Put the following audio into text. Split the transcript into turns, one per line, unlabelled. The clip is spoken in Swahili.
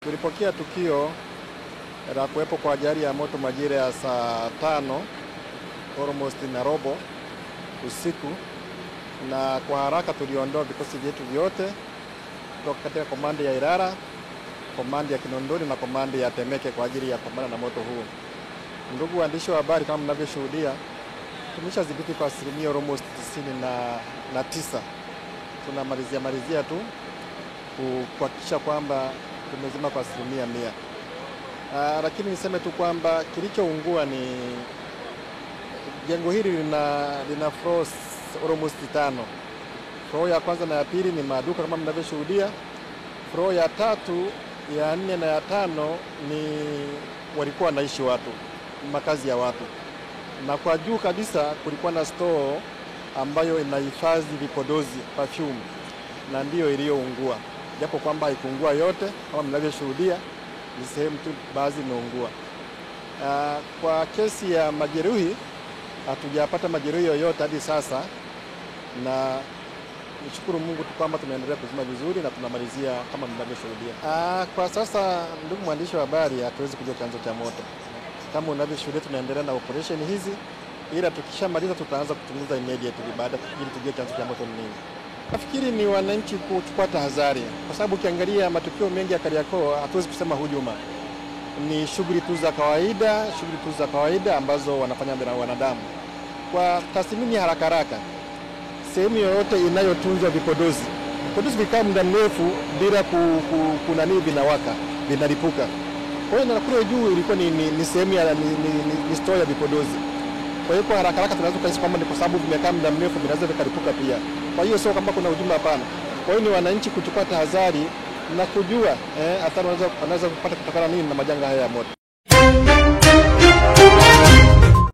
Tulipokea tukio la kuwepo kwa ajali ya moto majira ya saa 5 almost na robo usiku, na kwa haraka tuliondoa vikosi vyetu vyote kutoka katika komandi ya Ilala, komandi ya Kinondoni na komandi ya Temeke kwa ajili ya kupambana na moto huu. Ndugu waandishi wa habari, kama mnavyoshuhudia, tumeshadhibiti kwa asilimia almost 99. Tunamalizia tu kuhakikisha kwamba tumezima kwa asilimia 100. Lakini niseme tu kwamba kilichoungua ni jengo hili lina floors almost 5. Floor ya kwanza na ya pili ni maduka kama mnavyoshuhudia. Floor ya 3, ya 4 na ya 5 ni walikuwa wanaishi watu, makazi ya watu. Na kwa juu kabisa kulikuwa na store ambayo inahifadhi vipodozi, perfume, na ndiyo iliyoungua. Japo kwamba haikuungua yote kama mnavyoshuhudia, ni sehemu tu baadhi imeungua. Kwa kesi ya majeruhi, hatujapata majeruhi yoyote hadi sasa, na nishukuru Mungu tu kwamba tunaendelea kuzima vizuri na tunamalizia kama mnavyoshuhudia. Kwa sasa, ndugu mwandishi wa habari, hatuwezi kujua chanzo cha moto. Kama unavyoshuhudia, tunaendelea na operation hizi, ila tukishamaliza tutaanza kuchunguza immediately baada ili tujue chanzo cha moto ni nini. Nafikiri ni wananchi kuchukua tahadhari, kwa sababu ukiangalia matukio mengi ya Kariakoo, hatuwezi kusema hujuma. Ni shughuli tu za kawaida ambazo wanafanya wanadamu. Kwa tathmini haraka, sehemu yoyote inayotunzwa vipodozi vikaa muda mrefu bila kunani, vinawaka, vinalipuka. Kwa hiyo na kule juu ilikuwa ni sehemu ya ni store ya vipodozi. Kwa hiyo kwa haraka tunaweza kuhisi kwamba ni kwa sababu vimekaa muda mrefu vinaweza vikalipuka pia. Kwa hiyo sio kwamba kuna hujuma, hapana. Kwa hiyo ni wananchi kuchukua tahadhari na kujua athari wanaweza kupata kutokana nini na majanga haya ya moto.